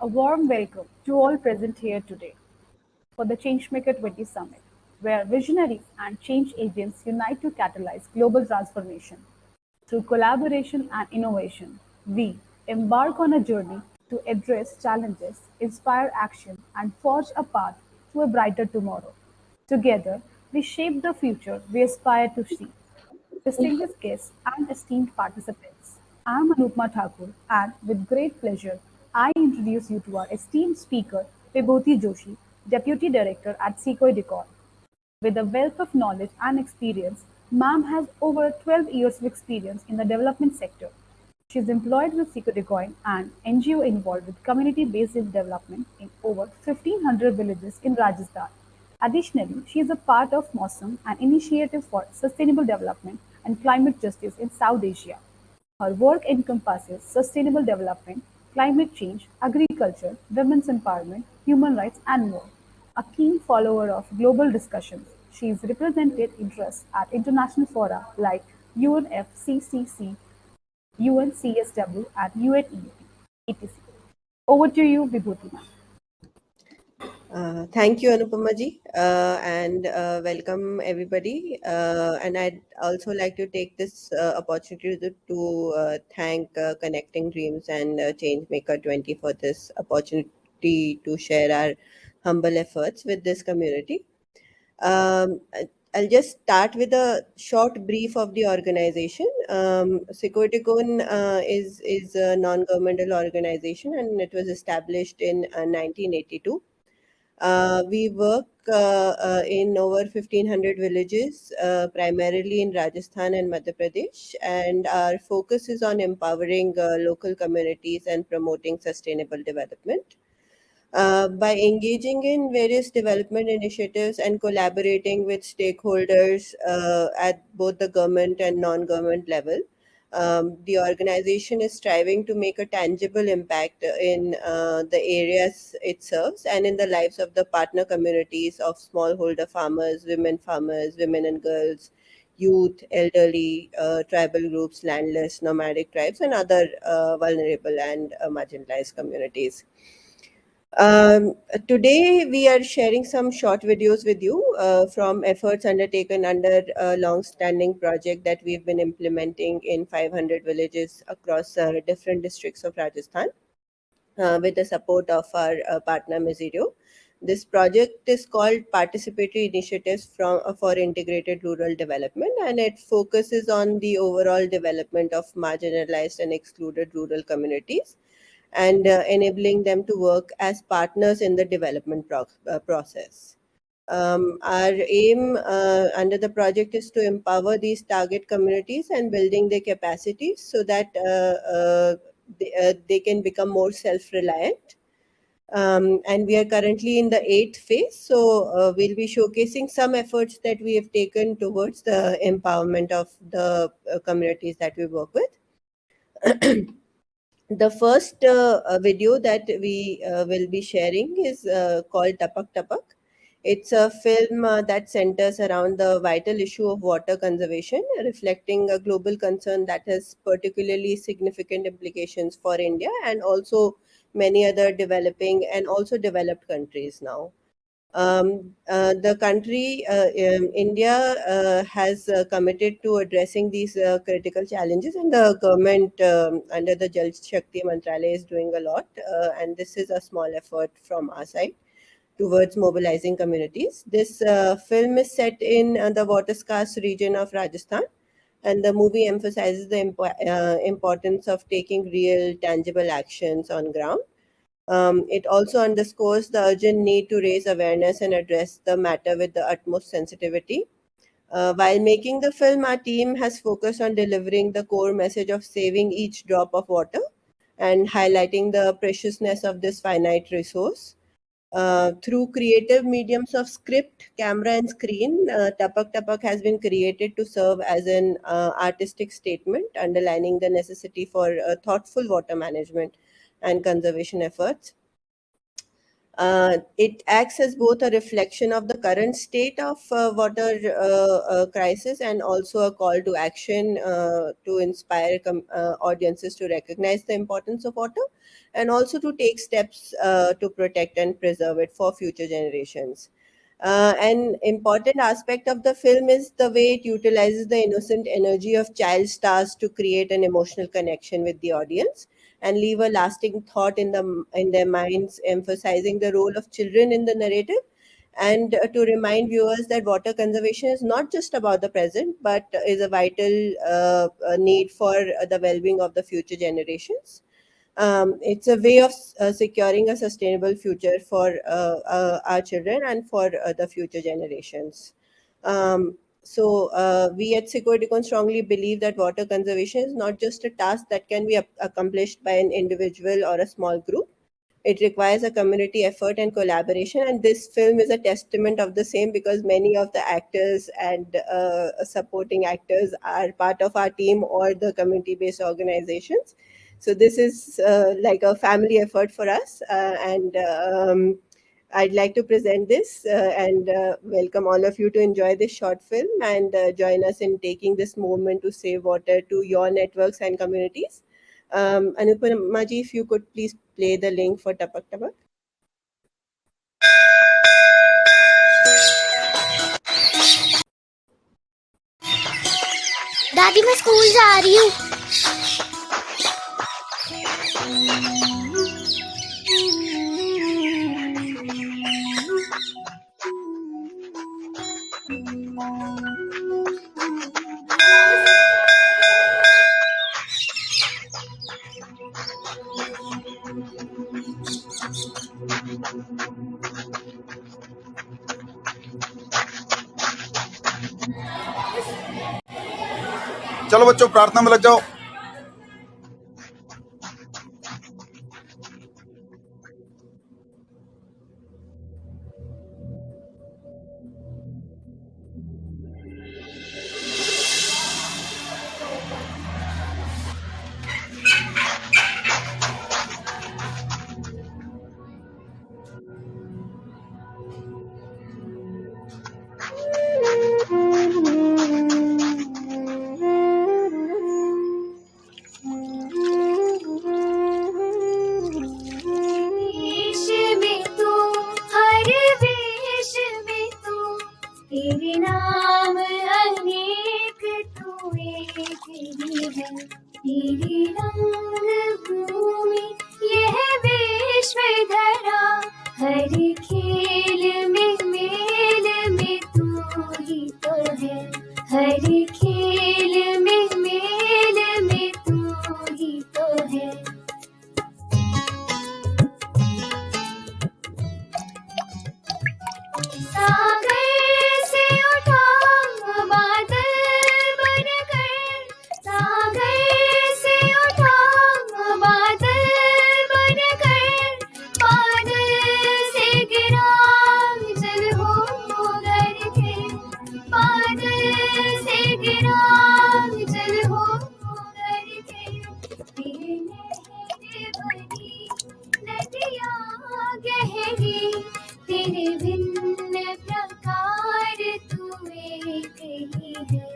warm welcome to all present here today for the ChangeMaker20 Summit, where visionaries and change agents unite to catalyze global transformation. Through collaboration and innovation, we embark on a journey to address challenges, inspire action, and forge a path to a brighter tomorrow. Together, we shape the future we aspire to see. Distinguished guests and esteemed participants, I am Anupma Thakur, and with great pleasure, I introduce you to our esteemed speaker, Vibhuti Joshi, Deputy Director at CECOEDECON. With a wealth of knowledge and experience, ma'am has over 12 years of experience in the development sector. She is employed with CECOEDECON, an NGO involved with community-based development in over 1,500 villages in Rajasthan. Additionally, she is a part of MOSM, an initiative for sustainable development and climate justice in South Asia. Her work encompasses sustainable development, climate change, agriculture, women's empowerment, human rights, and more. A keen follower of global discussions, she has represented interests at international fora like UNFCCC, UNCSW, and UNEP, etc. Over to you, Vibhuti ma'am. Thank you, Anupama ji, and welcome everybody. And I'd also like to take this opportunity to thank Connecting Dreams and ChangeMaker20 for this opportunity to share our humble efforts with this community. I'll just start with a short brief of the organization. CECOEDECON is a non-governmental organization, and it was established in 1982. We work in over 1,500 villages, primarily in Rajasthan and Madhya Pradesh, and our focus is on empowering local communities and promoting sustainable development. By engaging in various development initiatives and collaborating with stakeholders at both the government and non-government level, the organization is striving to make a tangible impact in the areas it serves and in the lives of the partner communities of smallholder farmers, women and girls, youth, elderly, tribal groups, landless, nomadic tribes, and other vulnerable and marginalized communities. Today we are sharing some short videos with you from efforts undertaken under a long-standing project that we've been implementing in 500 villages across different districts of Rajasthan with the support of our partner Mesirio. This project is called Participatory Initiatives for Integrated Rural Development, and it focuses on the overall development of marginalized and excluded rural communities and enabling them to work as partners in the development process. Our aim under the project is to empower these target communities and building their capacities so that they can become more self-reliant. And we are currently in the 8th phase, so we'll be showcasing some efforts that we have taken towards the empowerment of the communities that we work with. The first video that we will be sharing is called Tapak Tapak. It's a film that centers around the vital issue of water conservation, reflecting a global concern that has particularly significant implications for India and also many other developing and also developed countries now. The country, India, has committed to addressing these critical challenges, and the government under the Jal Shakti Mantralaya is doing a lot, and this is a small effort from our side towards mobilizing communities. This film is set in the water-scarce region of Rajasthan, and the movie emphasizes the importance of taking real, tangible actions on ground. It also underscores the urgent need to raise awareness and address the matter with the utmost sensitivity. While making the film, our team has focused on delivering the core message of saving each drop of water and highlighting the preciousness of this finite resource. Through creative mediums of script, camera, and screen, Tapak Tapak has been created to serve as an artistic statement, underlining the necessity for thoughtful water management and conservation efforts. It acts as both a reflection of the current state of water crisis and also a call to action to inspire audiences to recognize the importance of water and also to take steps to protect and preserve it for future generations. An important aspect of the film is the way it utilizes the innocent energy of child stars to create an emotional connection with the audience and leave a lasting thought in their minds, emphasizing the role of children in the narrative and to remind viewers that water conservation is not just about the present but is a vital need for the well-being of the future generations. It's a way of securing a sustainable future for our children and for the future generations. We at CECOEDECON strongly believe that water conservation is not just a task that can be accomplished by an individual or a small group. It requires a community effort and collaboration, and this film is a testament of the same because many of the actors and supporting actors are part of our team or the community-based organizations. So this is like a family effort for us, and I'd like to present this and welcome all of you to enjoy this short film and join us in taking this movement to save water to your networks and communities. Anupama ji, if you could please play the link for Tapak Tapak. दादी मैं school जा रही हूँ। चलो बच्चों प्रार्थना में लग जाओ। तेरे नाम अनेक तू एक ही है, तेरी रंग भूमि यह विश्व धरा, हर खेल में मेल में तू ही तो है, हर खेल में मेल में तू ही तो है। तेरे भिन्न प्रकार तू एक ही है,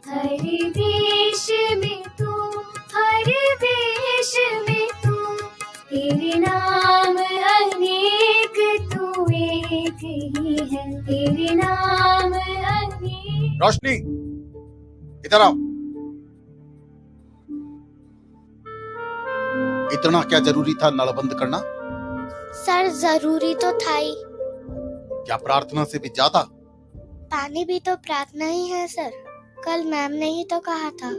हर देश में तू, हर देश में तू, तेरे नाम अनेक तू एक ही है, तेरे नाम अनेक। रोशनी इधर आओ। इतना क्या जरूरी था नल बंद करना? सर जरूरी तो था ही। क्या प्रार्थना से भी ज्यादा? पानी भी तो प्रार्थना ही है सर, कल मैम ने ही तो कहा था।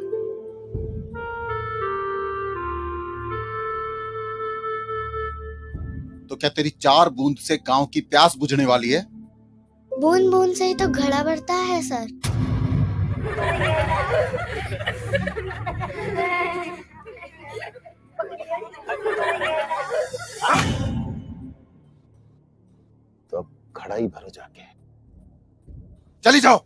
तो क्या तेरी 4 बूंद से गांव की प्यास बुझने वाली है? बूंद बूंद से ही तो घड़ा भरता है सर। तो अब घड़ा ही भरो जाके। चली जाओ।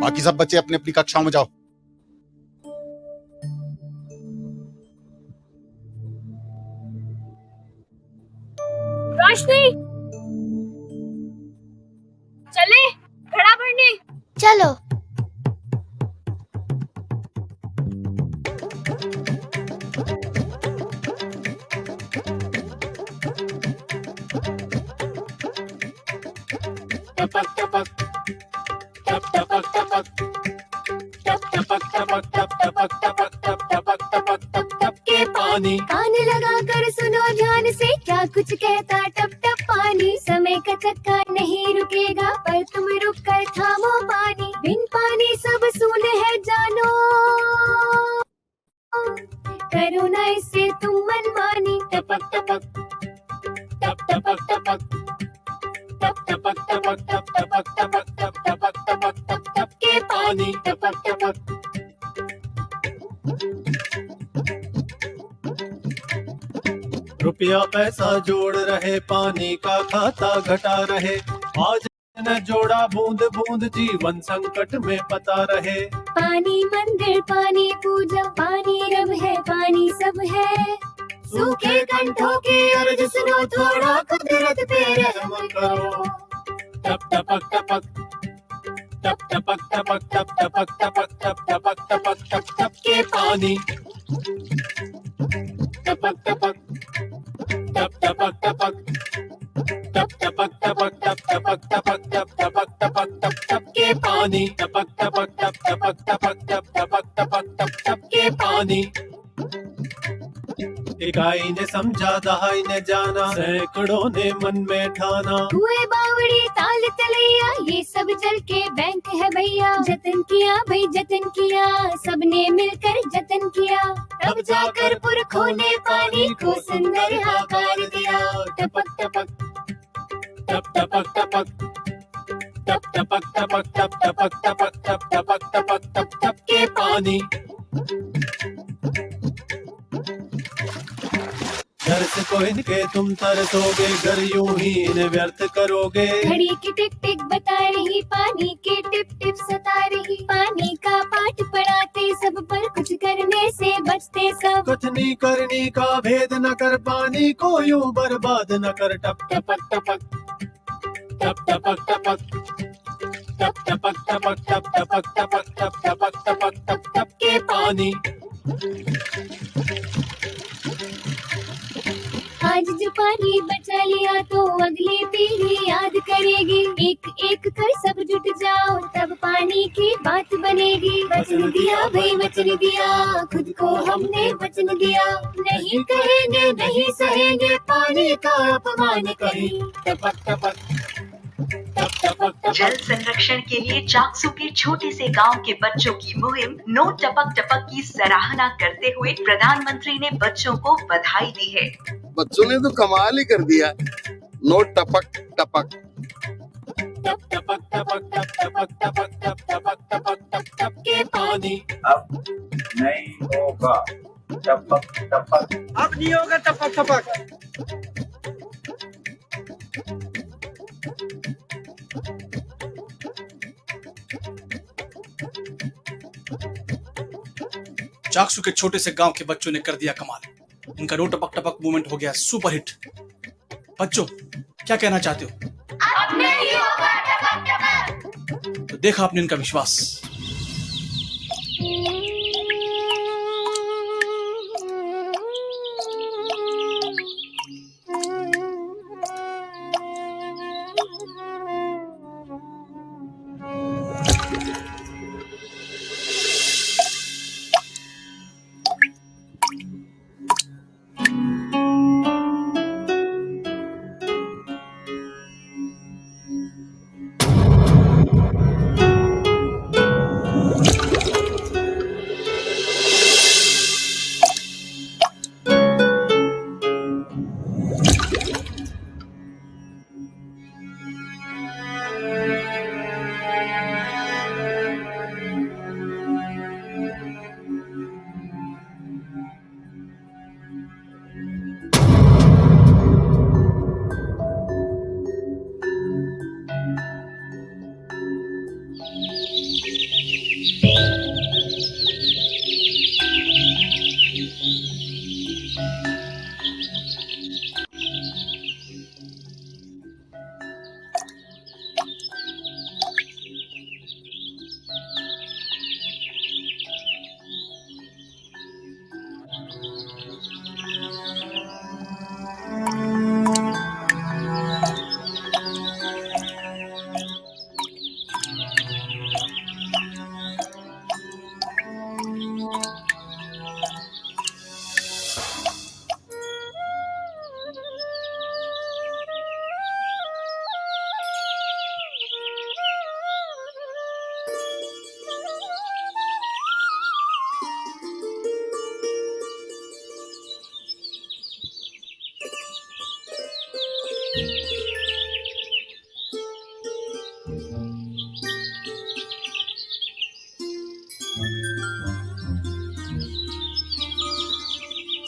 बाकी सब बच्चे अपनी अपनी कक्षाओं में जाओ। रोशनी, चले घड़ा भरने। चलो। टपक टपक टप टपक टपक टप टपक टपक टप टपक टपक टप टपक टपक टप टप के पानी। कान लगा कर सुनो ध्यान से, क्या कुछ कहता टप टप पानी। समय का चक्का नहीं रुकेगा, पर तुम रुक कर थामो पानी। बिन पानी सब सूने है जानो, करो ना इससे तुम मनमानी। टपक टपक टप टपक टपक टप टपक टपक टप टपक टपक टप टपक टपक टप टप के पानी। टपक टपक रुपया पैसा जोड़ रहे, पानी का खाता घटा रहे। आज न जोड़ा बूंद बूंद, जीवन संकट में पता रहे। पानी मंदिर, पानी पूजा, पानी रब है, पानी सब है। सूखे कंठों की अर्ज सुनो, थोड़ा कुदरत पे रहम करो। टप टपक टपक टप टपक टपक टप टपक टपक टप टपक टपक टप टप के पानी। टपक टपक टप टपक टपक टप टपक टपक टप टपक टपक टप टपक टपक टप टप के पानी। टपक टपक टप टपक टपक टप टपक टपक टप टप के पानी। इकाई ने समझा, दहाई ने जाना, सैकड़ों ने मन में ठाना। कुएं बावड़ी ताल तलैया, ये सब जल के बैंक है भैया। जतन किया भाई जतन किया, सबने मिलकर जतन किया। तब जाकर पुरखों ने पानी को सुंदर आकार दिया। टपक टपक टप टपक टपक टप टपक टपक टप टपक टपक टप टपक टपक टप टप के पानी। दर्द को इनके तुम तरसोगे, घर यूं ही इन्हें व्यर्थ करोगे। घड़ी की टिक टिक बता रही, पानी के टिप टिप सता रही। पानी का पाठ पढ़ाते सब, पर कुछ करने से बचते सब। कथनी करनी का भेद न कर, पानी को यूं बर्बाद न कर। टप टपक टपक टप टपक टपक टप टपक टपक टप टपक टपक टप टपक टपक टप टप के पानी। आज जो पानी बचा लिया, तो अगली पीढ़ी याद करेगी। एक एक कर सब जुट जाओ, तब पानी की बात बनेगी। वचन दिया भाई वचन दिया, खुद को हमने वचन दिया। नहीं कहेंगे नहीं सहेंगे, पानी का अपमान कहीं। टपक टपक जल संरक्षण के लिए चाकसू के छोटे से गांव के बच्चों की मुहिम नो टपक टपक की सराहना करते हुए प्रधानमंत्री ने बच्चों को बधाई दी है। बच्चों ने तो कमाल ही कर दिया। नो टपक टपक टप टपक टपक टप टपक टपक टप टपक टपक टप टप के पानी। अब नहीं होगा टपक टपक, अब नहीं होगा टपक टपक। चाकसू के छोटे से गांव के बच्चों ने कर दिया कमाल। इनका नो टपक टपक मूवमेंट हो गया सुपर हिट। बच्चों क्या कहना चाहते हो? अब नहीं होगा टपक टपक। तो देखा आपने इनका विश्वास।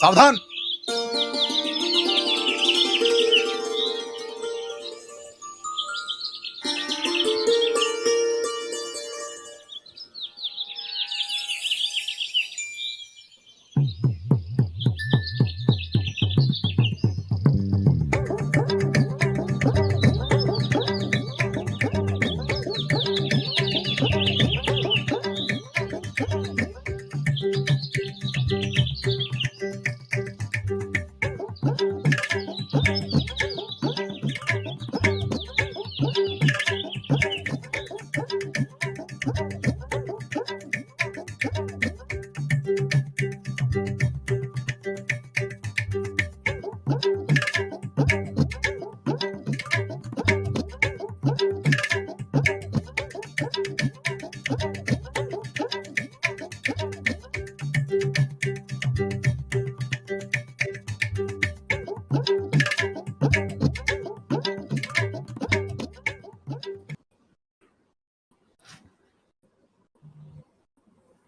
सावधान।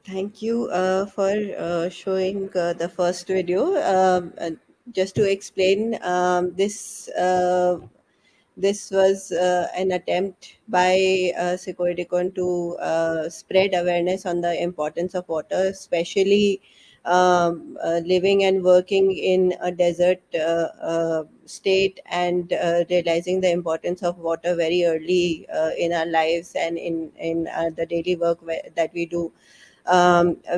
Thank you for showing the first video. Just to explain, this was an attempt by CECOEDECON to spread awareness on the importance of water, especially living and working in a desert state, and realizing the importance of water very early in our lives and in the daily work that we do.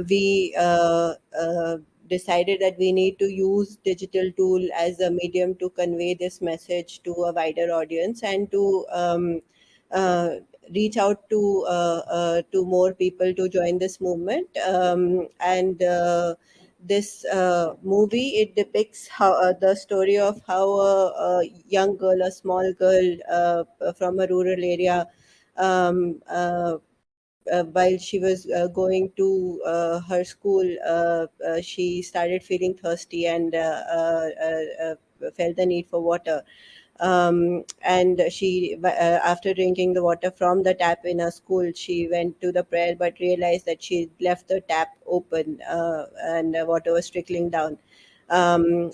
We decided that we need to use digital tool as a medium to convey this message to a wider audience, and to uh, reach out to more people to join this movement. And this movie, it depicts how the story of how a young girl, a small girl from a rural area, while she was going to her school, she started feeling thirsty and felt the need for water. And she, after drinking the water from the tap in her school, she went to the prayer but realized that she left the tap open, and water was trickling down. And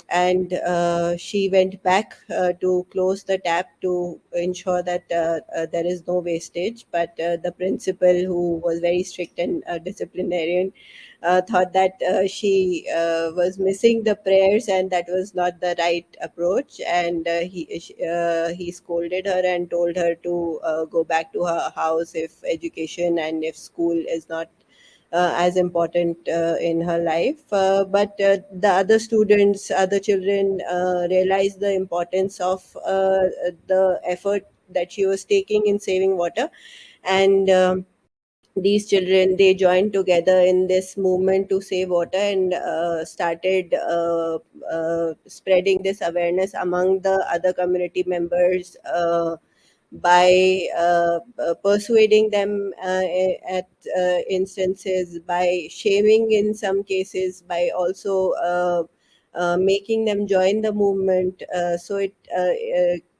she went back to close the tap to ensure that there is no wastage. But the principal, who was very strict and disciplinarian, thought that she was missing the prayers and that was not the right approach. And he scolded her and told her to go back to her house if education and if school is not as important in her life. But the other students, other children realized the importance of the effort that she was taking in saving water. And these children, they joined together in this movement to save water, and started spreading this awareness among the other community members, by persuading them at instances, by shaming in some cases, by also making them join the movement. So it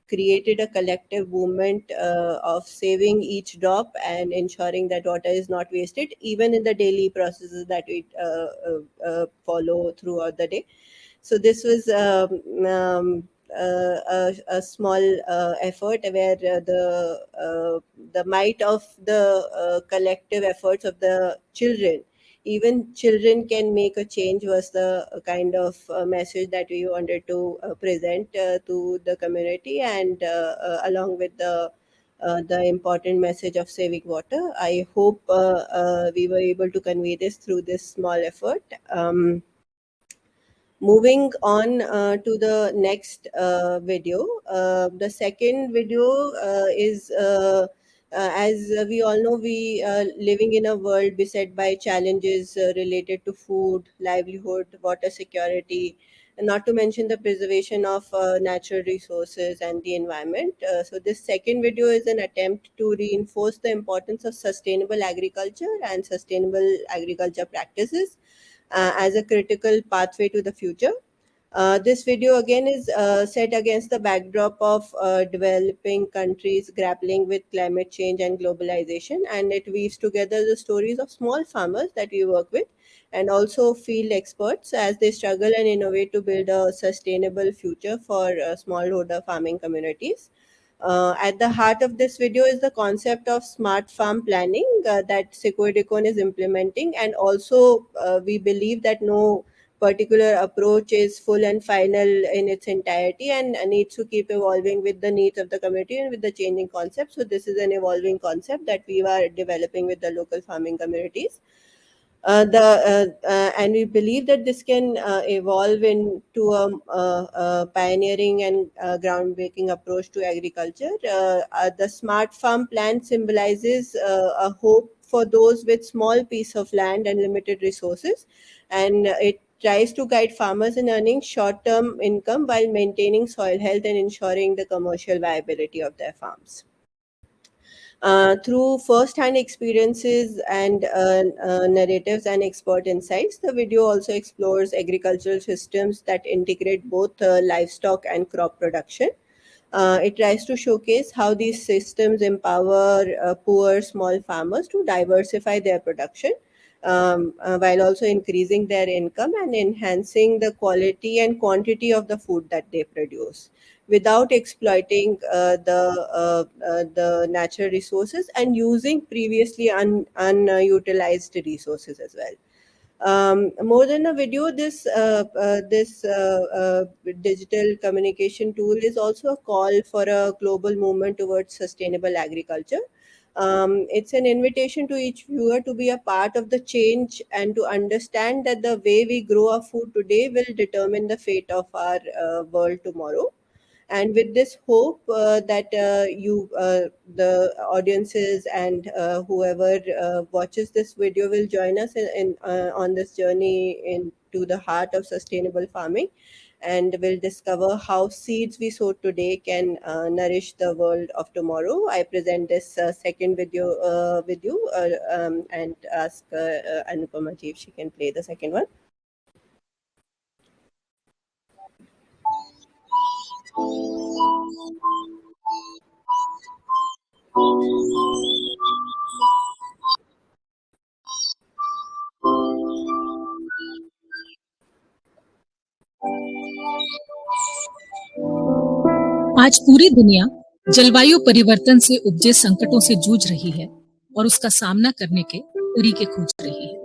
created a collective movement of saving each drop and ensuring that water is not wasted, even in the daily processes that we follow throughout the day. So this was a small effort where the might of the collective efforts of the children, even children can make a change, was the kind of message that we wanted to present to the community, and along with the important message of saving water. I hope we were able to convey this through this small effort. Moving on to the next video. The second video is, as we all know, we are living in a world beset by challenges related to food, livelihood, water security, and not to mention the preservation of natural resources and the environment. So this second video is an attempt to reinforce the importance of sustainable agriculture and sustainable agriculture practices as a critical pathway to the future. This video again is set against the backdrop of developing countries grappling with climate change and globalization, and it weaves together the stories of small farmers that we work with and also field experts as they struggle and innovate to build a sustainable future for smallholder farming communities. At the heart of this video is the concept of smart farm planning that CECOEDECON is implementing, and also we believe that no particular approach is full and final in its entirety and needs to keep evolving with the needs of the community and with the changing concepts. So this is an evolving concept that we are developing with the local farming communities. And we believe that this can evolve into a pioneering and groundbreaking approach to agriculture. The smart farm plan symbolizes a hope for those with small piece of land and limited resources, and it tries to guide farmers in earning short-term income while maintaining soil health and ensuring the commercial viability of their farms. Through first-hand experiences and narratives and expert insights, the video also explores agricultural systems that integrate both livestock and crop production. It tries to showcase how these systems empower poor small farmers to diversify their production while also increasing their income and enhancing the quality and quantity of the food that they produce, without exploiting the natural resources and using previously unutilized resources as well. More than a video, this digital communication tool is also a call for a global movement towards sustainable agriculture. It's an invitation to each viewer to be a part of the change and to understand that the way we grow our food today will determine the fate of our world tomorrow. And with this hope that the audiences and whoever watches this video will join us on this journey into the heart of sustainable farming, and will discover how seeds we sow today can nourish the world of tomorrow. I present this second video with you and ask Anupama ji if she can play the second one. आज पूरी दुनिया जलवायु परिवर्तन से उपजे संकटों से जूझ रही है और उसका सामना करने के तरीके खोज रही है।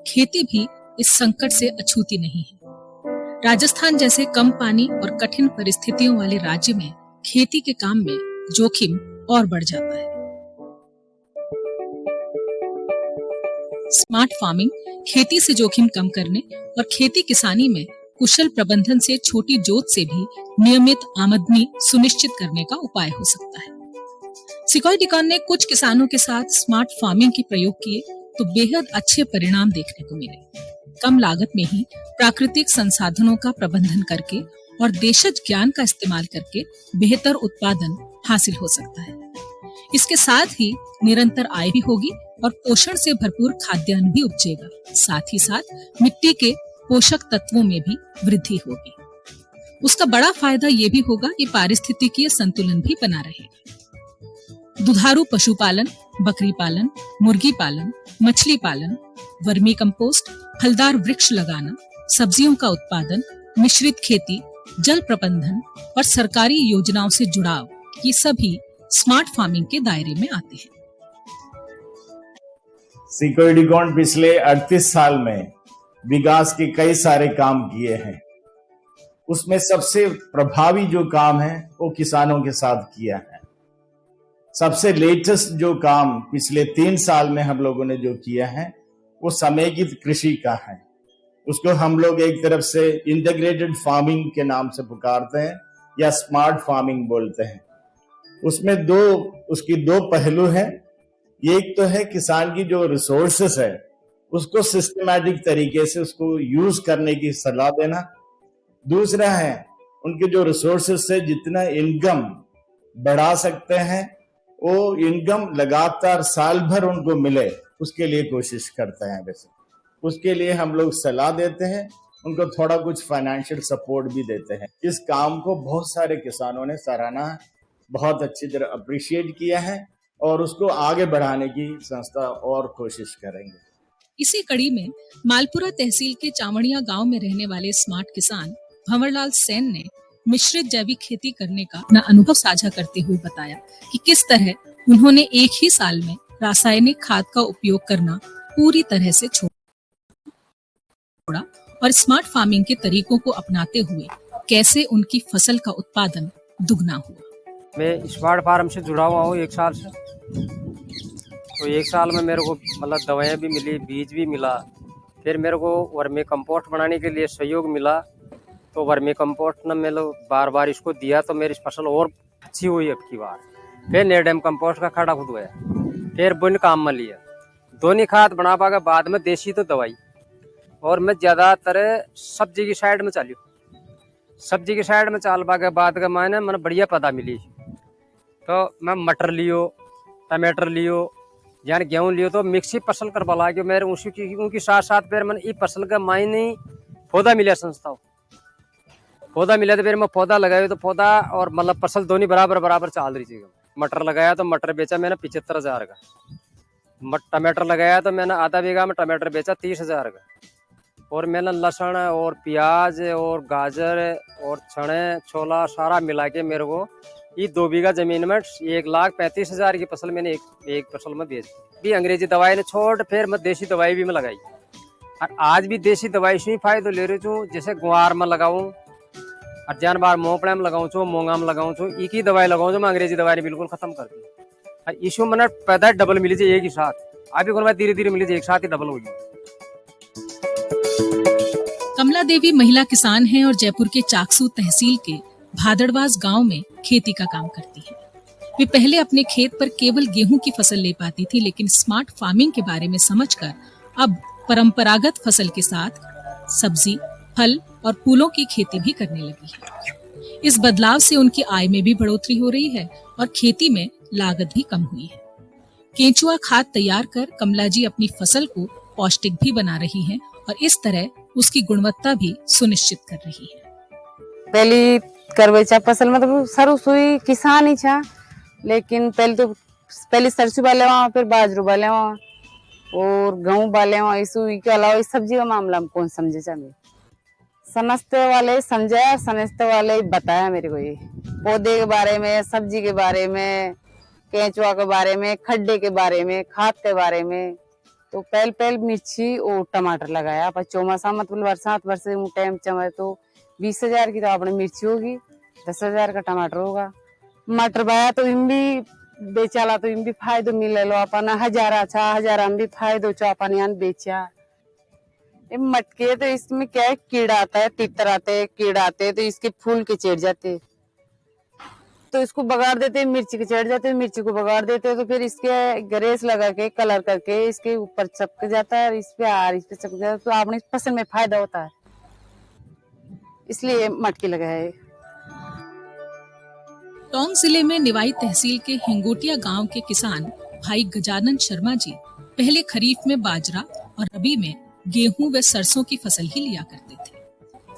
खेती भी इस संकट से अछूती नहीं है। राजस्थान जैसे कम पानी और कठिन परिस्थितियों वाले राज्य में खेती के काम में जोखिम और बढ़ जाता है। स्मार्ट फार्मिंग खेती से जोखिम कम करने और खेती किसानी में कुशल प्रबंधन से छोटी जोत से भी नियमित आमदनी सुनिश्चित करने का उपाय हो सकता है। CECOEDECON ने कुछ किसानों के साथ स्मार्ट फार्मिंग के प्रयोग किए तो बेहद अच्छे परिणाम देखने को मिले। कम लागत में ही प्राकृतिक संसाधनों का प्रबंधन करके और देशज ज्ञान का इस्तेमाल करके बेहतर उत्पादन हासिल हो सकता है। इसके साथ ही निरंतर आय भी होगी और पोषण से भरपूर खाद्यान्न भी उपजेगा। साथ ही साथ मिट्टी के पोषक तत्वों में भी वृद्धि होगी। उसका बड़ा फायदा ये भी होगा कि पारिस्थितिकीय संतुलन भी बना रहेगा। दुधारू पशुपालन, बकरी पालन, मुर्गी पालन, मछली पालन, वर्मी कंपोस्ट, फलदार वृक्ष लगाना, सब्जियों का उत्पादन, मिश्रित खेती, जल प्रबंधन और सरकारी योजनाओं से जुड़ाव, ये सभी स्मार्ट फार्मिंग के दायरे में आते हैं। CECOEDECON पिछले 38 साल में विकास के कई सारे काम किए हैं। उसमें सबसे प्रभावी जो काम है वो किसानों के साथ किया है। सबसे लेटेस्ट जो काम पिछले 3 साल में हम लोगों ने जो किया है वो समेकित कृषि का है। उसको हम लोग एक तरफ से इंटीग्रेटेड फार्मिंग के नाम से पुकारते हैं या स्मार्ट फार्मिंग बोलते हैं। उसमें उसकी दो पहलू है। एक तो है किसान की जो रिसोर्सेस है उसको सिस्टमैटिक तरीके से उसको यूज करने की सलाह देना। दूसरा है उनके जो रिसोर्सेस से जितना इनकम बढ़ा सकते हैं वो इनकम लगातार साल भर उनको मिले, उसके लिए कोशिश करते हैं। वैसे उसके लिए हम लोग सलाह देते हैं, उनको थोड़ा कुछ फाइनेंशियल सपोर्ट भी देते हैं। इस काम को बहुत सारे किसानों ने सराहना, बहुत अच्छी तरह अप्रिशिएट किया है और उसको आगे बढ़ाने की संस्था और कोशिश करेंगे। इसी कड़ी में मालपुरा तहसील के चावड़िया गांव में रहने वाले स्मार्ट किसान भंवरलाल सेन ने मिश्रित जैविक खेती करने का अपना अनुभव साझा करते हुए बताया कि किस तरह उन्होंने एक ही साल में रासायनिक खाद का उपयोग करना पूरी तरह से छोड़ा और स्मार्ट फार्मिंग के तरीकों को अपनाते हुए कैसे उनकी फसल का उत्पादन दुगना हुआ। मैं स्मार्ट फार्म से जुड़ा हुआ हूँ 1 साल से। तो 1 साल में मेरे को मतलब दवाएं भी मिली, बीज भी मिला, फिर मेरे को वर्मी कंपोस्ट बनाने के लिए सहयोग मिला। तो वर्मी कंपोस्ट ने मैं बार बार इसको दिया तो मेरी फसल और अच्छी हुई अब की बार। फिर नेडम कंपोस्ट का खड़ा खुद गया, फिर बुन काम में लिया, दोनों खाद बना पाकर बाद में देसी तो दवाई। और मैं ज़्यादातर सब्जी की साइड में चालू, सब्जी की साइड में चाल पाके बाद का मैंने बढ़िया पता मिली। तो मैं मटर लियो, टमाटर लियो, यानी गेहूँ लियो, तो मिक्सी फसल कर बला के मेरे उनकी साथ साथ फिर मैंने ये फसल का मायने पौधा मिला, संस्था पौधा मिला। तो फिर मैं पौधा लगाया, तो पौधा और मतलब फसल दोनों बराबर बराबर चाल रही थी। मटर लगाया तो मटर बेचा मैंने 75,000 का, टमाटर लगाया तो मैंने आधा बीघा में टमाटर बेचा 30,000 का। और मैंने लहसुन और प्याज और गाजर और चने छोला सारा मिला के मेरे को ये 2 बीघा जमीन में 1,35,000 की फसल मैंने एक फसल में बेच भी। अंग्रेजी दवाई ने छोड़ फिर मैं देसी दवाई भी मैं लगाई, और आज भी देसी दवाई से ही फायदा ले रही हूँ। जैसे गुआर में लगाऊँ और जान बार मोपड़ा में लगाऊँ छो, मोंगा में लगाऊँ छो, एक ही दवाई लगाऊँ जो मैं अंग्रेजी दवाई ने बिल्कुल खत्म कर दी। और इशू मैंने पैदा डबल मिली थी एक ही साथ, अभी को धीरे धीरे मिली थी एक साथ ही डबल होगी। कमला देवी महिला किसान हैं और जयपुर के चाकसू तहसील के भादड़वास गांव में खेती का काम करती हैं। वे पहले अपने खेत पर केवल गेहूं की फसल ले पाती थी, लेकिन स्मार्ट फार्मिंग के बारे में समझकर अब परंपरागत फसल के साथ सब्जी, फल और फूलों की खेती भी करने लगी है। इस बदलाव से उनकी आय में भी बढ़ोतरी हो रही है और खेती में लागत भी कम हुई है। केंचुआ खाद तैयार कर कमला जी अपनी फसल को पौष्टिक भी बना रही हैं और इस तरह उसकी गुणवत्ता भी सुनिश्चित कर रही है। पहली करवेचा फसल में तो सरू सुई किसान ही था, लेकिन पहले सरसों वाले वहाँ, फिर बाजरू वाले वहाँ और गेहूं वाले वहाँ। इसके अलावा इस सब्जी का मामला में कौन समझे चाहिए, समझते वाले समझाया, समझते वाले बताया मेरे को। ये पौधे के बारे में, सब्जी के बारे में, केंचुआ के बारे में, खड्डे के बारे में, खाद के बारे में। तो पहले मिर्ची और टमाटर लगाया, पर चौमासा मतलब बरसात बरसे टाइम चमा तो 20,000 की तो आपने मिर्ची होगी, 10,000 का टमाटर होगा। मटर बाया तो इन भी बेचाला तो इन भी फायदो मिले लो अपन 1,000 हम भी फायदो चो अपन यहाँ बेचा। मटके तो इसमें क्या है, कीड़ा आता है, तितर आते हैं, कीड़ा आते हैं, तो इसके फूल के चढ़ जाते, तो इसको बगाड़ देते हैं, मिर्ची के चढ़ जाते हैं, मिर्ची को बगाड़ देते हैं, तो फिर इसके ग्रेस लगा के कलर करके इसके ऊपर चपक जाता है और इस पे चपक जाता है, तो आपने फसल में फायदा होता है, इसलिए मटके लगाए। टोंक जिले में निवाई तहसील के हिंगोटिया गांव के किसान भाई गजानन शर्मा जी पहले खरीफ में बाजरा और रबी में गेहूं व सरसों की फसल ही लिया करते थे।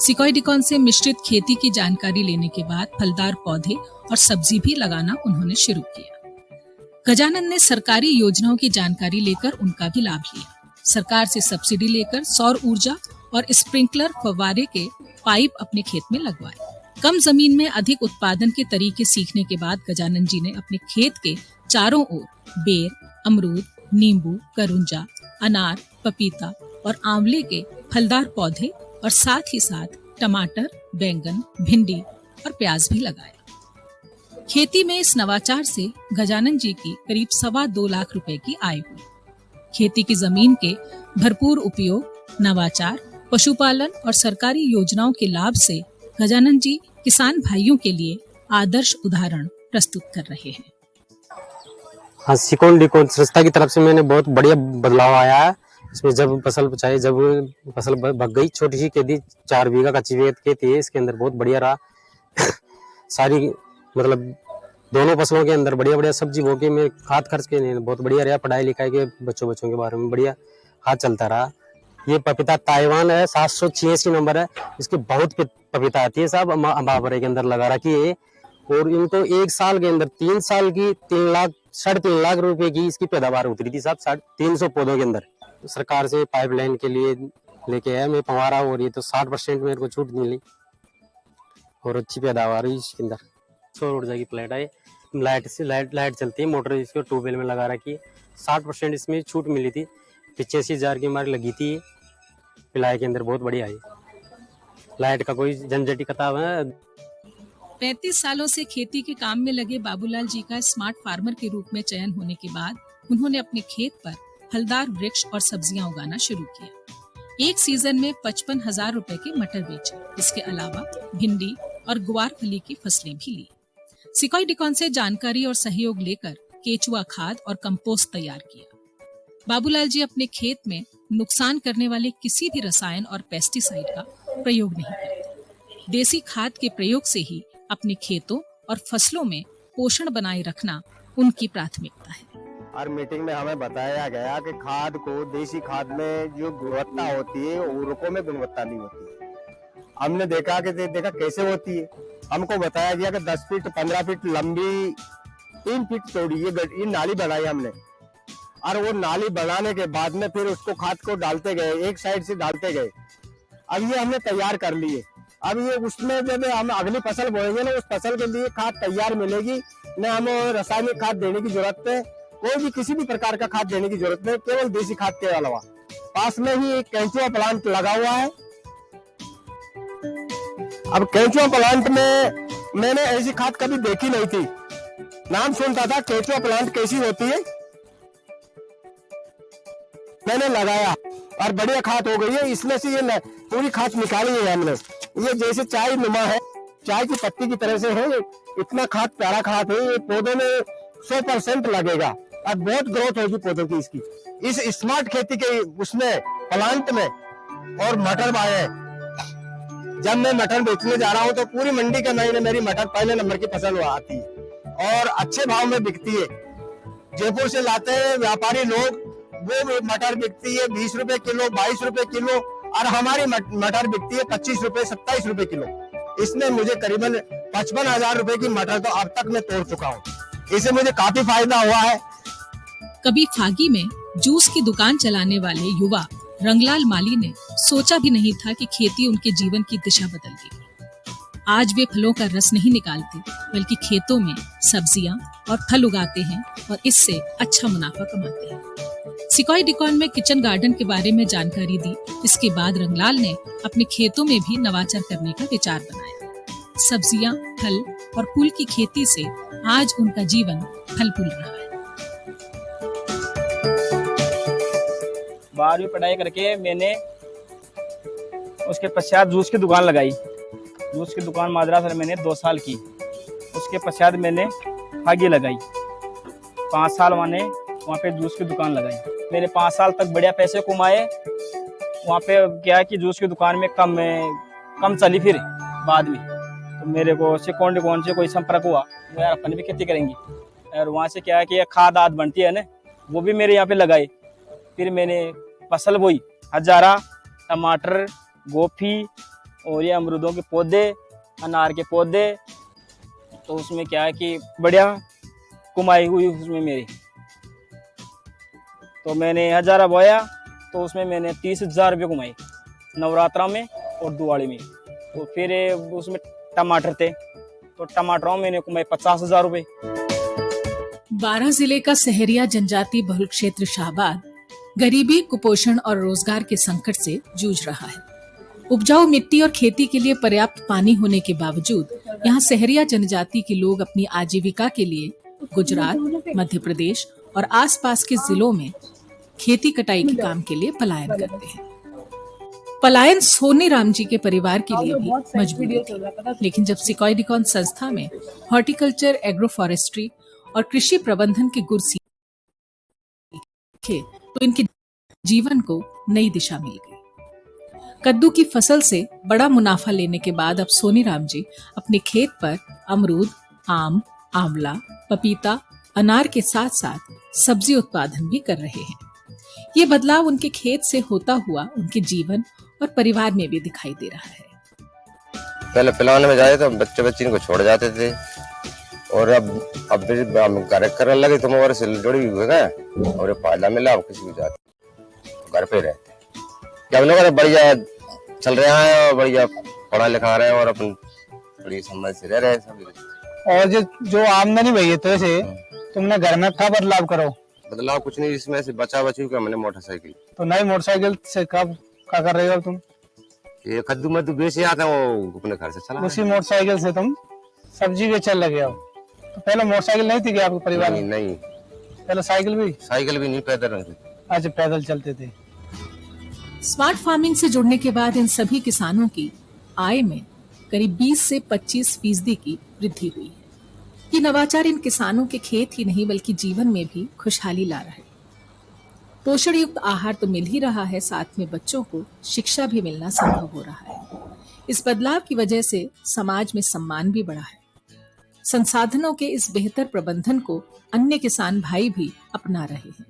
CECOEDECON से मिश्रित खेती की जानकारी लेने के बाद फलदार पौधे और सब्जी भी लगाना उन्होंने शुरू किया। गजानन ने सरकारी योजनाओं की जानकारी लेकर उनका भी लाभ लिया। सरकार से सब्सिडी लेकर सौर ऊर्जा और स्प्रिंकलर फव्वारे के पाइप अपने खेत में लगवाए। कम जमीन में अधिक उत्पादन के तरीके सीखने के बाद गजानन जी ने अपने खेत के चारों ओर बेर, अमरूद, नींबू, करुंजा, अनार, पपीता और आंवले के फलदार पौधे और साथ ही साथ टमाटर, बैंगन, भिंडी और प्याज भी लगाया। खेती में इस नवाचार से गजानन जी की करीब 2.25 लाख रुपए की आय हुई। खेती की जमीन के भरपूर उपयोग, नवाचार, पशुपालन और सरकारी योजनाओं के लाभ से गजानन जी किसान भाइयों के लिए आदर्श उदाहरण प्रस्तुत कर रहे हैं। हाँ, CECOEDECON संस्था की तरफ से मैंने बहुत बढ़िया बदलाव आया है इसमें। जब फसल भग गई, छोटी सी खेती 4 बीघा कच्ची खेती है, इसके अंदर बहुत बढ़िया रहा। सारी मतलब दोनों फसलों के अंदर बढ़िया बढ़िया सब्जी बो के मैं खाद खर्च के नहीं बहुत बढ़िया रहा। पढ़ाई लिखाई के बच्चों के बारे में बढ़िया हाथ चलता रहा। ये पपीता ताइवान है, 786 नंबर है। इसकी बहुत पपीता आती है साहब, अम्बावरे के अंदर लगा रखी है। और इनको 1 साल के अंदर 3 साल की 3.5 लाख रुपए की इसकी पैदावार उतरी थी साहब, 350 पौधों के अंदर। सरकार से पाइपलाइन के लिए लेके आया मैं पंवारा, और ये तो 60% मेरे को छूट मिली और अच्छी पैदावार हुई इसके अंदर। सौर ऊर्जा की प्लेट है, लाइट चलती है, मोटर इसको ट्यूबवेल में लगा रखी है। 60% इसमें छूट मिली थी। 85,000 की हमारी लगी थी पिलाई के अंदर, बहुत बढ़िया है। लाइट का कोई झंझट किताब है। 35 सालों से खेती के काम में लगे बाबूलाल जी का स्मार्ट फार्मर के रूप में चयन होने के बाद उन्होंने अपने खेत पर फलदार वृक्ष और सब्जियां उगाना शुरू किया। एक सीजन में 55,000 रुपए के मटर बेचे। इसके अलावा भिंडी और गुआर फली की फसलें भी ली। सिकोएडेकॉन से जानकारी और सहयोग लेकर केचुआ खाद और कंपोस्ट तैयार किया। बाबूलाल जी अपने खेत में नुकसान करने वाले किसी भी रसायन और पेस्टिसाइड का प्रयोग नहीं करते। देसी खाद के प्रयोग से ही अपने खेतों और फसलों में पोषण बनाए रखना उनकी प्राथमिकता है। हर मीटिंग में हमें बताया गया कि खाद को, देसी खाद में जो गुणवत्ता होती है, उर्वरकों में गुणवत्ता नहीं होती है। हमने देखा कैसे होती है। हमको बताया गया कि 10 फीट 15 फीट लंबी 3 फीट चौड़ी ये नाली बनाई हमने, और वो नाली बनाने के बाद में फिर उसको खाद को डालते गए, एक साइड से डालते गए। अब ये हमने तैयार कर लिए। अब ये उसमें जब हम अगली फसल बोएंगे ना, उस फसल के लिए खाद तैयार मिलेगी, न हमें रासायनिक खाद देने की जरूरत है, कोई भी किसी भी प्रकार का खाद देने की जरूरत नहीं, केवल देसी खाद के अलावा। पास में ही एक केंचुआ प्लांट लगा हुआ है। अब केंचुआ प्लांट में मैंने ऐसी खाद कभी देखी नहीं थी, नाम सुनता था केंचुआ प्लांट कैसी होती है, मैंने लगाया और बढ़िया खाद हो गई है। इसमें से ये पूरी खाद निकाली है हमने। ये जैसे चाय नुमा है, चाय की पत्ती की तरह से है, इतना खाद प्यारा खाद है। ये पौधों में 100% लगेगा और बहुत ग्रोथ होगी पौधों की इसकी। इस स्मार्ट खेती के उसमें प्लांट में और मटर आए। जब मैं मटर बेचने जा रहा हूँ तो पूरी मंडी के महीने मेरी मटर पहले नंबर की फसल आती है और अच्छे भाव में बिकती है। जयपुर से लाते हैं व्यापारी लोग, वो मटर बिकती है 20 रुपए किलो, 22 रुपए किलो, और हमारी मटर बिकती है 25 रुपए 27 रुपए किलो। इसमें मुझे करीबन 55,000 रुपए की मटर तो अब तक मैं तोड़ चुका हूँ। इससे मुझे काफी फायदा हुआ है। कभी फागी में जूस की दुकान चलाने वाले युवा रंगलाल माली ने सोचा भी नहीं था कि खेती उनके जीवन की दिशा बदल देगी। आज वे फलों का रस नहीं निकालते, बल्कि खेतों में सब्जियां और फल उगाते हैं और इससे अच्छा मुनाफा कमाते हैं। सिकोएडेकॉन में किचन गार्डन के बारे में जानकारी दी। इसके बाद रंगलाल ने अपने खेतों में भी नवाचार करने का विचार बनाया। सब्जियां, फल और फूल की खेती से आज उनका जीवन फल फूल रहा है। 12वीं पढ़ाई करके मैंने उसके पश्चात जूस की दुकान लगाई। जूस की दुकान माद्रास में मैंने 2 साल की। उसके पश्चात मैंने फागी लगाई। 5 साल मैंने वहाँ पे जूस की दुकान लगाई। मैंने 5 साल तक बढ़िया पैसे कमाए। वहाँ पे क्या है कि जूस की दुकान में कम चली। फिर बाद में तो मेरे को CECOEDECON से कोई संपर्क हुआ, वो यार अपन भी खेती करेंगे। और वहाँ से क्या है कि खाद आद बनती है ना, वो भी मेरे यहाँ पे लगाए। फिर मैंने फसल बोई, हजारा, टमाटर, गोभी और ये अमरूदों के पौधे, अनार के पौधे। तो उसमें क्या है कि बढ़िया कमाई हुई उसमें मेरी। तो मैंने हजारा बोया तो उसमें मैंने 30,000 रुपये कमाए नवरात्रा में और दिवाली में। तो फिर उसमें टमाटर थे तो टमाटरों में मैंने कमाए 50,000 रुपये। 12 जिले का सहरिया जनजाति बहुल क्षेत्र शाहबाद गरीबी, कुपोषण और रोजगार के संकट से जूझ रहा है। उपजाऊ मिट्टी और खेती के लिए पर्याप्त पानी होने के बावजूद यहाँ सहरिया जनजाति के लोग अपनी आजीविका के लिए गुजरात, मध्य प्रदेश और आसपास के जिलों में खेती कटाई के काम के लिए पलायन करते हैं। पलायन सोनी राम जी के परिवार के लिए भी मजबूरी थी, लेकिन जब सिकोएडेकॉन संस्था में हॉर्टिकल्चर, एग्रो फॉरेस्ट्री और कृषि प्रबंधन के गुर सीखे तो इनके जीवन को नई दिशा मिल गई। कद्दू की फसल से बड़ा मुनाफा लेने के बाद अब सोनी राम जी अपने खेत पर अमरूद, आम, आंवला, पपीता, अनार के साथ साथ सब्जी उत्पादन भी कर रहे हैं। ये बदलाव उनके खेत से होता हुआ उनके जीवन और परिवार में भी दिखाई दे रहा है। पहले पिलाने में जाए तो बच्चे बच्ची इनको छोड़ जाते थे, और अब घर करने लगे तो मोबाइल से जुड़ी हुए गए और ये फायदा मिला, अब किसी को जाते घर पे रहते। क्या लोग बढ़िया चल रहे हैं और बढ़िया पढ़ा लिखा रहे हैं और अपन बड़ी समझ से रह रहे हैं सब। और जो आमदनी भई है तो से तुमने घर में क्या बदलाव करो? बदलाव कुछ नहीं, इसमें से बचा बची का मैंने मोटरसाइकिल। तो नई मोटरसाइकिल से कब क्या कर रहे हो तुम? ये कद्दू मद्दू बेचे आते हैं, वो अपने घर से चला। उसी मोटरसाइकिल से तुम सब्जी बेचने लगे हो? तो पहले मोटरसाइकिल नहीं थी क्या आपके परिवार में? नहीं, पहले साइकिल भी नहीं, पैदल रहते। अच्छा, पैदल चलते थे। स्मार्ट फार्मिंग से जुड़ने के बाद इन सभी किसानों की आय में करीब 20 से 25% की वृद्धि हुई है। ये नवाचार इन किसानों के खेत ही नहीं बल्कि जीवन में भी खुशहाली ला रहा है। पोषण युक्त आहार तो मिल ही रहा है, साथ में बच्चों को शिक्षा भी मिलना संभव हो रहा है। इस बदलाव की वजह से समाज में सम्मान भी बढ़ा है। संसाधनों के इस बेहतर प्रबंधन को अन्य किसान भाई भी अपना रहे हैं।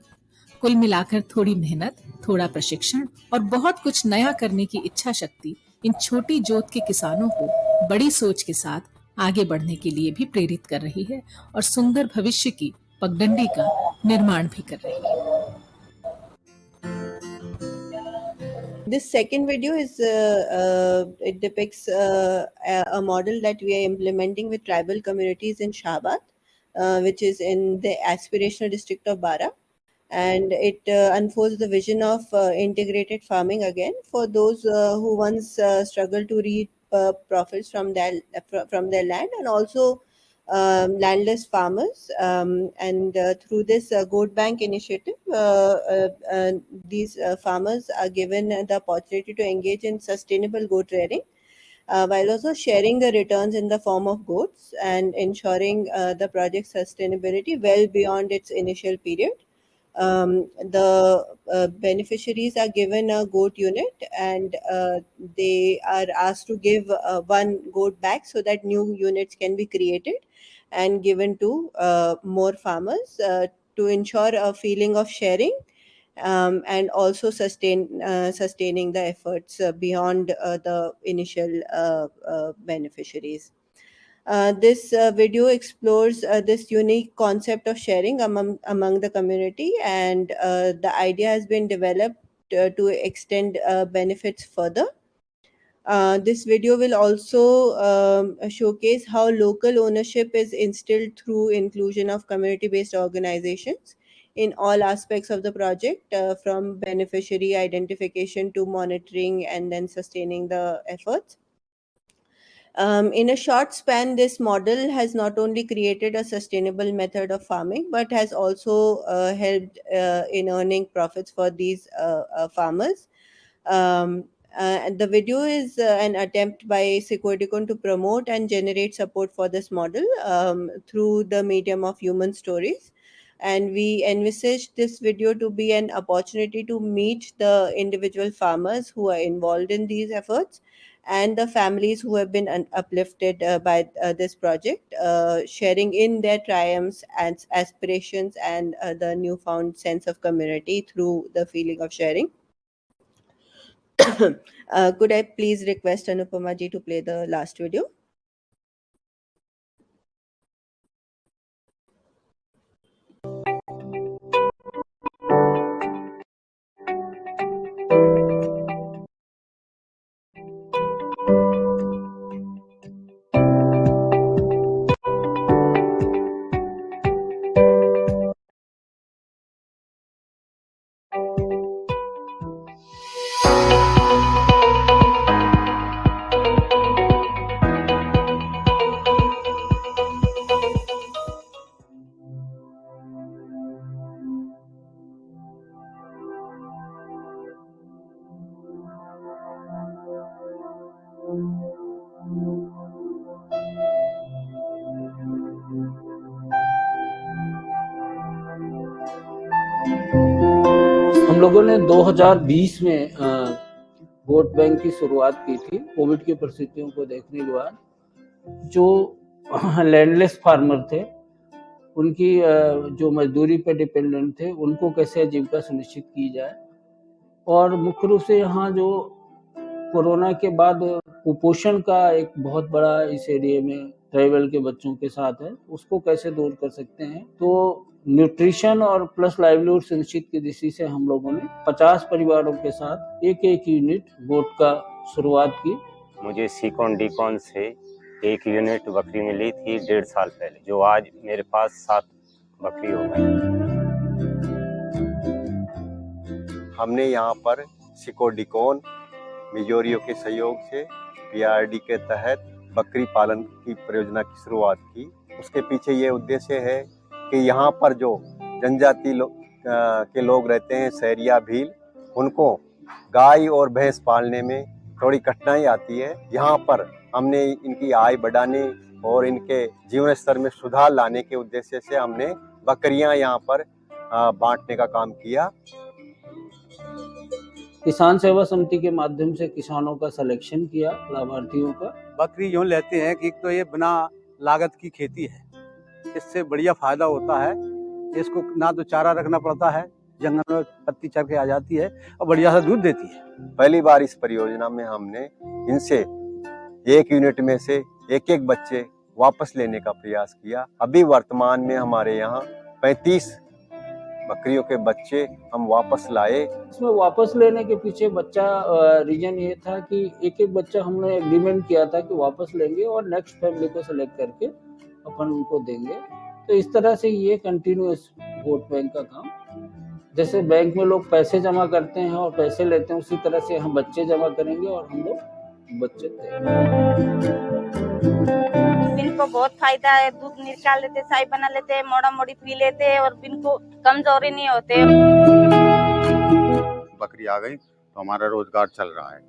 कुल मिलाकर थोड़ी मेहनत, थोड़ा प्रशिक्षण और बहुत कुछ नया करने की इच्छा शक्ति इन छोटी जोत के किसानों को बड़ी सोच के साथ आगे बढ़ने के लिए भी प्रेरित कर रही है और सुंदर भविष्य की पगडंडी का निर्माण भी कर रही है। This second video is it depicts a model that we are implementing with tribal communities in Shahabad, which is in the aspirational district of Bara, and it unfolds the vision of integrated farming again for those who once struggled to reap profits from their land, and also landless farmers, and through this goat bank initiative, these farmers are given the opportunity to engage in sustainable goat rearing, while also sharing the returns in the form of goats and ensuring the project's sustainability well beyond its initial period. The beneficiaries are given a goat unit, and they are asked to give one goat back so that new units can be created and given to more farmers to ensure a feeling of sharing, and also sustaining the efforts beyond the initial beneficiaries. This video explores this unique concept of sharing among the community, and the idea has been developed to extend benefits further. This video will also showcase how local ownership is instilled through inclusion of community-based organizations in all aspects of the project, from beneficiary identification to monitoring and then sustaining the efforts. In a short span, this model has not only created a sustainable method of farming, but has also helped in earning profits for these farmers. The video is an attempt by CECOEDECON to promote and generate support for this model through the medium of human stories. And we envisage this video to be an opportunity to meet the individual farmers who are involved in these efforts and the families who have been uplifted by this project, sharing in their triumphs and aspirations and the newfound sense of community through the feeling of sharing. Could I please request Anupama ji to play the last video? हम लोगों ने 2020 में vote bank की शुरुआत की थी। Covid की परिस्थितियों को देखने के बाद जो लैंडलेस फार्मर थे उनकी जो मजदूरी पर डिपेंडेंट थे उनको कैसे आजीविका सुनिश्चित की जाए। और मुख्य रूप से यहाँ जो कोरोना के बाद कुपोषण का एक बहुत बड़ा इस एरिया में ट्राइबल के बच्चों के साथ है, उसको कैसे दूर कर सकते हैं। तो न्यूट्रिशन और प्लस लाइवलीहुड सुनिश्चित की दृष्टि से हम लोगों ने 50 परिवारों के साथ एक यूनिट गोट का शुरुआत की। मुझे CECOEDECON से एक यूनिट बकरी मिली थी 1.5 साल पहले, जो आज मेरे पास 7 बकरी हो गई। हमने यहाँ पर CECOEDECON मिजोरियों के सहयोग से PRD के तहत बकरी पालन की परियोजना की शुरुआत की। उसके पीछे ये उद्देश्य है कि यहाँ पर जो जनजाति के लोग रहते हैं, सहरिया भील, उनको गाय और भैंस पालने में थोड़ी कठिनाई आती है। यहाँ पर हमने इनकी आय बढ़ाने और इनके जीवन स्तर में सुधार लाने के उद्देश्य से हमने बकरियां यहाँ पर बांटने का काम किया। किसान सेवा समिति के माध्यम से किसानों का सिलेक्शन किया, लाभार्थियों का। बकरी यूँ लेते हैं कि एक तो ये बिना लागत की खेती है, इससे बढ़िया फायदा होता है। इसको ना तो चारा रखना पड़ता है, जंगल में पत्ती चर के आ जाती है और बढ़िया सा दूध देती है। पहली बार इस परियोजना में हमने इनसे एक यूनिट में से एक बच्चे वापस लेने का प्रयास किया। अभी वर्तमान में हमारे यहाँ 35 बकरियों के बच्चे हम वापस लाए। इसमें वापस लेने के पीछे बच्चा रीजन ये था कि एक बच्चा हमने एग्रीमेंट किया था कि वापस लेंगे और नेक्स्ट फैमिली को सिलेक्ट करके अपन उनको देंगे। तो इस तरह से ये कंटिन्यूअस वोट बैंक का काम, जैसे बैंक में लोग पैसे जमा करते हैं और पैसे लेते हैं, उसी तरह से हम बच्चे जमा करेंगे और हम लोग बच्चे देंगे। इनको बहुत फायदा है, दूध निकाल लेते, चाय बना लेते, मोड़ा मोड़ी पी लेते और इनको कमजोरी नहीं होते। बकरी आ गई तो हमारा रोजगार चल रहा है।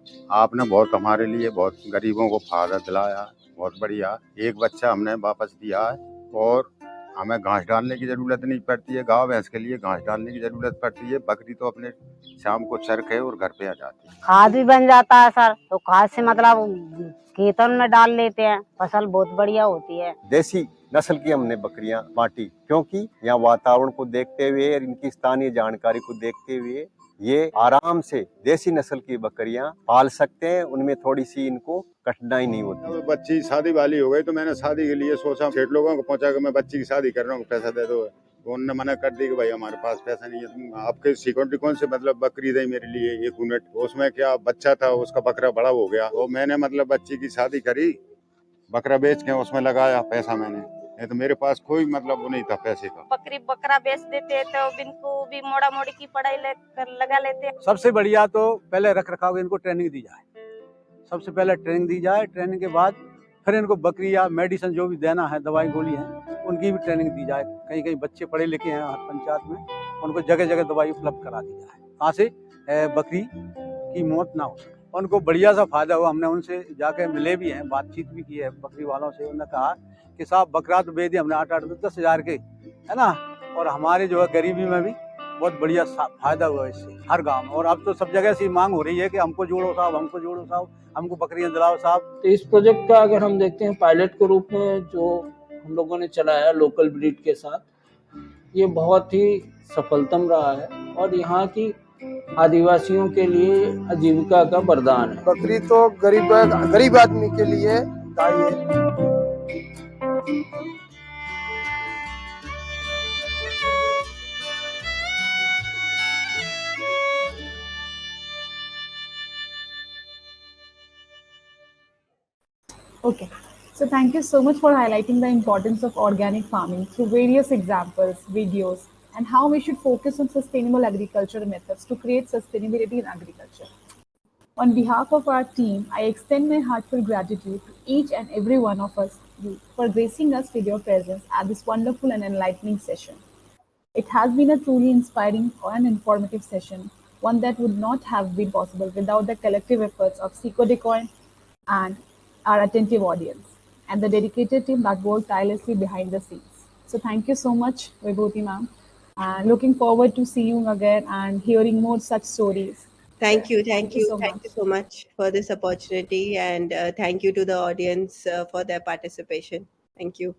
आपने बहुत हमारे लिए बहुत गरीबों को फायदा दिलाया, बहुत बढ़िया। एक बच्चा हमने वापस दिया है और हमें घास डालने की जरूरत नहीं पड़ती है। गाँव भैंस के लिए घास डालने की जरूरत पड़ती है। बकरी तो अपने शाम को चर के और घर पे आ जाती है। खाद भी बन जाता है सर, तो खाद से मतलब खेतों में डाल लेते हैं, फसल बहुत बढ़िया होती है। देसी नस्ल की हमने बकरियां बांटी, क्योंकि यहाँ वातावरण को देखते हुए और इनकी स्थानीय जानकारी को देखते हुए ये आराम से देसी नस्ल की बकरियां पाल सकते हैं। उनमें थोड़ी सी इनको कठिनाई नहीं होती। बच्ची शादी वाली हो गई तो मैंने शादी के लिए सोचा, सेठ लोगों को पहुंचा कि मैं बच्ची की शादी कर रहा हूँ, पैसा दे दो। तो उन्होंने मना कर दी कि भाई हमारे पास पैसा नहीं है। तुम आपके CECOEDECON से मतलब बकरी दी मेरे लिए एक यूनिट, उसमें क्या बच्चा था, उसका बकरा बड़ा हो गया। तो मैंने मतलब बच्ची की शादी करी, बकरा बेच के उसमें लगाया पैसा मैंने, नहीं तो मेरे पास कोई मतलब वो नहीं था पैसे का। बकरी बकरा बेच देते तो इनको भी मोड़ा मोड़ी की पढ़ाई लगा लेते। सबसे बढ़िया तो पहले रख रखाव इनको ट्रेनिंग दी जाए। सबसे पहले ट्रेनिंग दी जाए, ट्रेनिंग के बाद फिर इनको बकरी या मेडिसिन जो भी देना है, दवाई गोली है, उनकी भी ट्रेनिंग दी जाए। कहीं कहीं बच्चे पढ़े लिखे हैं हर पंचायत में, उनको जगह जगह दवाई उपलब्ध करा दी जाए, कहाँ से बकरी की मौत ना हो सके। उनको बढ़िया सा फायदा हुआ। हमने उनसे जाके मिले भी हैं, बातचीत भी की है बकरी वालों से। उन्होंने कहा कि साहब बकरा तो बेच दिए हमने 8-10 हज़ार के, है ना, और हमारे जो है गरीबी में भी बहुत बढ़िया फायदा हुआ इससे हर गांव में। और अब तो सब जगह से मांग हो रही है कि हमको जोड़ो साहब, हमको जोड़ो साहब, हमको बकरियां दिलाओ साहब। तो इस प्रोजेक्ट का अगर हम देखते हैं पायलट के रूप में जो हम लोगों ने चलाया लोकल ब्रीड के साथ, ये बहुत ही सफलतम रहा है और यहाँ की आदिवासियों के लिए आजीविका का वरदान है। बकरी तो गरीब आदमी के लिए दाई है। Okay, so thank you so much for highlighting the importance of organic farming through various examples, videos, and how we should focus on sustainable agriculture methods to create sustainability in agriculture. On behalf of our team, I extend my heartfelt gratitude to each and every one of us for gracing us with your presence at this wonderful and enlightening session. It has been a truly inspiring and informative session, one that would not have been possible without the collective efforts of CECOEDECON and our attentive audience, and the dedicated team that worked tirelessly behind the scenes. So thank you so much, Vibhuti ma'am. And looking forward to see you again and hearing more such stories. Thank you so much for this opportunity, and thank you to the audience for their participation. Thank you.